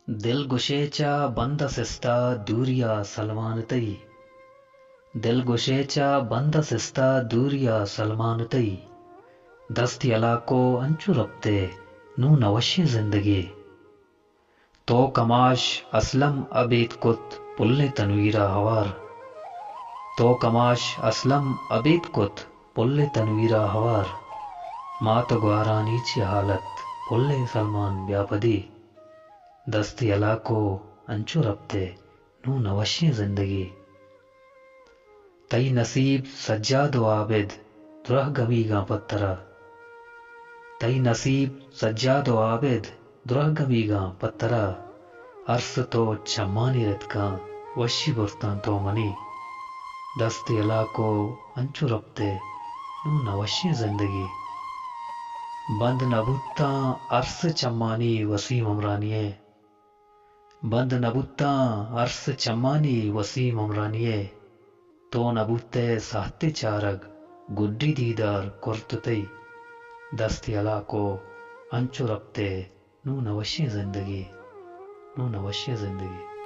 दिलगुशेच्या बंदसिस्ता दूरिया सलमानतई दिलगुशेच्या बंदसिस्ता दूरिया सलमानतई दस्त यला को अंचु रब्ते नू नवशी जिंदगी तो कमाश असलम अबीद कुत पुल्ले तनवीरा हवार तो कमाश असलम अबीद कुत पुल्ले तनवीरा हवार मात ग्वारानीची हालत पुल्ले सलमान ब्यापदी दस्त यला को अंचु रब्ते नू नवशी जिंदगी तई नसीब सज्जाद आबिद दुरह गमीगा पत्तरा तई नसीब सज्जाद आबिद दुरह गमीगा पत्तरा अर्स तो चम्मानी रितका वशी बुरतां तो मनी दस्त यला को अंचु रब्ते नू नवशी जिंदगी बंद नबुत्ता अर्स चम्मानी वसीम अमरानिये बंद नबुत्ता अर्स चम्मानी वसीम अमरानिये तो नबुत्ते साहते चारग गुड्डी दीदार कुर्ततई दस्त यला को अंचु रब्ते नू नवशी जिंदगी